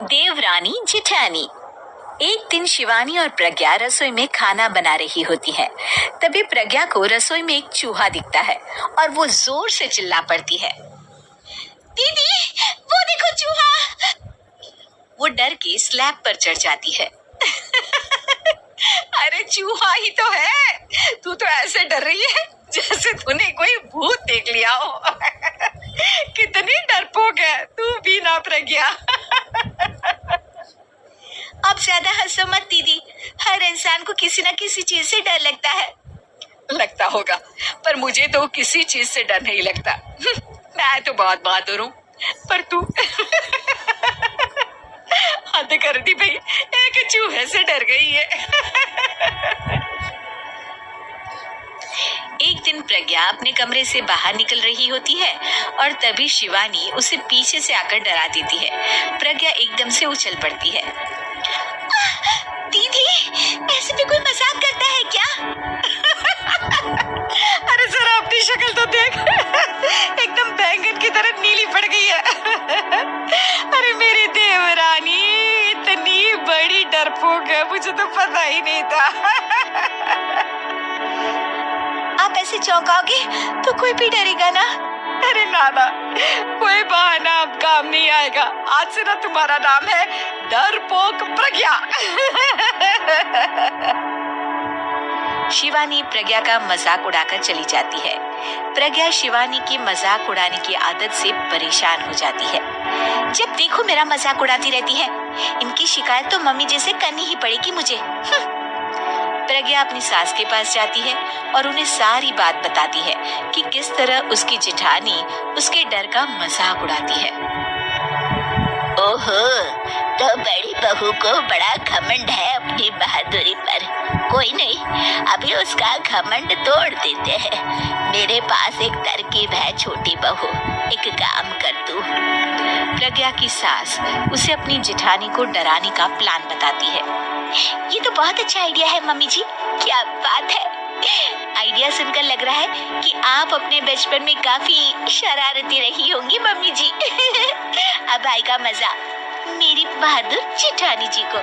देवरानी जेठानी। एक दिन शिवानी और प्रज्ञा रसोई में खाना बना रही होती है। तभी प्रज्ञा को रसोई में एक चूहा दिखता है और वो जोर से चिल्ला पड़ती है, दीदी वो देखो चूहा। वो डर के स्लैब पर चढ़ जाती है। अरे चूहा ही तो है, तू तो ऐसे डर रही है जैसे तूने कोई भूत देख लिया हो। कितनी डरपोक है तू भी ना प्रज्ञा। अब ज्यादा हंसो मत दीदी, हर इंसान को किसी न किसी चीज से डर लगता है। लगता होगा, पर मुझे तो किसी चीज से डर नहीं लगता। मैं तो बहुत बहादुर हूँ, पर तू हद कर दी भाई, एक चूहे से डर गई है। एक दिन प्रज्ञा अपने कमरे से बाहर निकल रही होती है और तभी शिवानी उसे पीछे से आकर डरा देती है। प्रज्ञा एकदम से उछल पड़ती है। दीदी ऐसे भी कोई मजाक करता है क्या? अरे जरा अपनी शक्ल तो देख, एकदम बैंगन की तरह नीली पड़ गई है। अरे मेरी देवरानी इतनी बड़ी डरपोक है, मुझे तो पता ही नहीं था। आप ऐसे चौंकाओगे तो कोई भी डरेगा ना? अरे नाना, कोई बहाना अब काम नहीं आएगा। आज से ना तुम्हारा नाम है डरपोक प्रज्ञा। शिवानी प्रज्ञा का मजाक उड़ाकर चली जाती है। प्रज्ञा शिवानी की मजाक उड़ाने की आदत से परेशान हो जाती है। जब देखो मेरा मजाक उड़ाती रहती है, इनकी शिकायत तो मम्मी जैसे करनी ही पड़ेगी मुझे। प्रज्ञा अपनी सास के पास जाती है और उन्हें सारी बात बताती है कि किस तरह उसकी जेठानी उसके डर का मजाक उड़ाती है। ओहो, तो बड़ी बहू को बड़ा घमंड है अपनी बहादुरी पर। कोई नहीं, अभी उसका घमंड तोड़ देते हैं। मेरे पास एक तरकीब है छोटी बहू, एक काम कर तू। प्रज्ञा की सास उसे अपनी जेठानी को डराने का प्लान बताती है। ये तो बहुत अच्छा आइडिया है मम्मी जी, क्या बात है। आइडिया सुनकर लग रहा है कि आप अपने बचपन में काफी शरारती रही होंगी मम्मी जी। अब आएगा मजा मेरी बहादुर जेठानी जी को।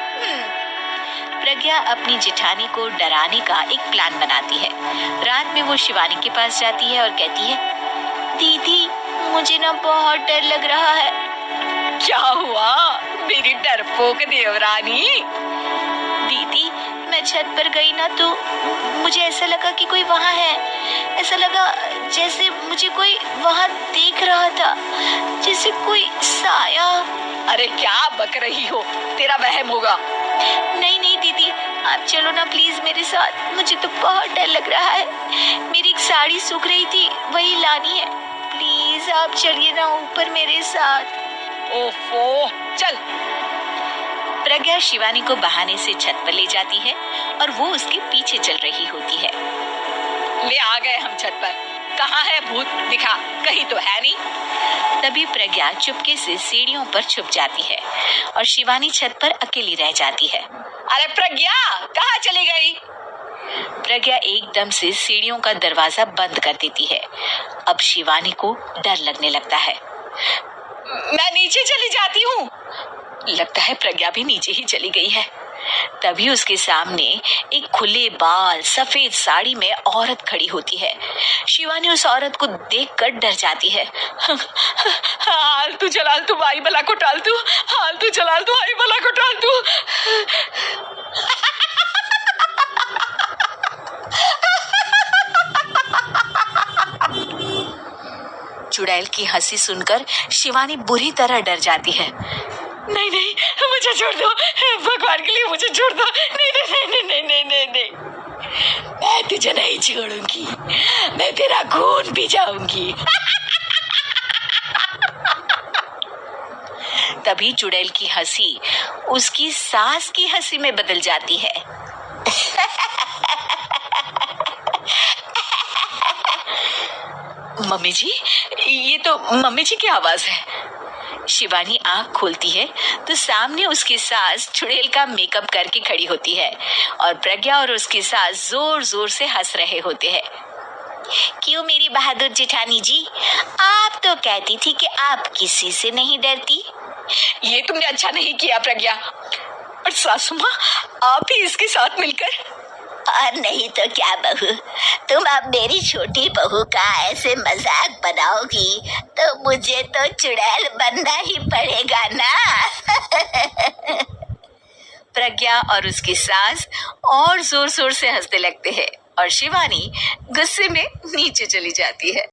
प्रज्ञा अपनी जेठानी को डराने का एक प्लान बनाती है। रात में वो शिवानी के पास जाती है और कहती है, दीदी मुझे ना बहुत डर लग रहा है। क्या हुआ मेरी डरपोक देवरानी? दीदी मैं छत पर गई ना तो मुझे ऐसा लगा कि कोई वहाँ है। ऐसा लगा जैसे मुझे कोई वहाँ देख रहा था, जैसे कोई साया। अरे क्या बक रही हो, तेरा वहम होगा। नहीं नहीं दीदी, आप चलो ना प्लीज मेरे साथ, मुझे तो बहुत डर लग रहा है। मेरी एक साड़ी सूख रही थी, वही लानी है। प्लीज आप चलिए ना ऊपर मेरे साथ। ओफो, चल। प्रज्ञा शिवानी को बहाने से छत पर ले जाती है और वो उसके पीछे चल रही होती है। ले आ गए हम छत पर, कहाँ है भूत, दिखा, कहीं तो है नहीं। तभी प्रज्ञा चुपके से सीढ़ियों पर छुप जाती है और शिवानी छत पर अकेली रह जाती है। अरे प्रज्ञा कहाँ चली गई? प्रज्ञा एकदम से सीढ़ियों का दरवाजा बंद कर देती है। अब शिवानी को डर लगने लगता है। मैं नीचे चली जाती हूँ। लगता है प्रज्ञा भी नीचे ही चली गई है। तभी उसके सामने एक खुले बाल सफेद साड़ी में औरत खड़ी होती है। शिवानी उस औरत को देखकर डर जाती है। हाल तू जलाल तू आई बला को टाल तू, हाल तू जलाल तू आई बला को टाल तू। चुड़ैल की हंसी सुनकर शिवानी बुरी तरह डर जाती है। नहीं नहीं मुझे छोड़ दो, भगवान के लिए मुझे छोड़ दो। नहीं नहीं नहीं नहीं नहीं नहीं नहीं, मैं तुझे नहीं छोड़ूंगी, मैं तेरा खून पी जाऊंगी। तभी चुड़ैल की हंसी उसकी सास की हंसी में बदल जाती है। मम्मी जी, ये तो मम्मी जी की आवाज है। शिवानी आंख खोलती है तो सामने उसकी सास चुड़ैल का मेकअप करके खड़ी होती है और प्रज्ञा और उसकी सास जोर जोर से हंस रहे होते हैं। क्यों मेरी बहादुर जेठानी जी, आप तो कहती थी कि आप किसी से नहीं डरती। ये तुमने अच्छा नहीं किया प्रज्ञा। और सासू माँ, आप ही इसके साथ मिलकर। और नहीं तो क्या बहू, तुम अब मेरी छोटी बहू का ऐसे मजाक बनाओगी तो मुझे तो चुड़ैल बनना ही पड़ेगा ना। प्रज्ञा और उसकी सास और जोर जोर से हंसने लगते हैं और शिवानी गुस्से में नीचे चली जाती है।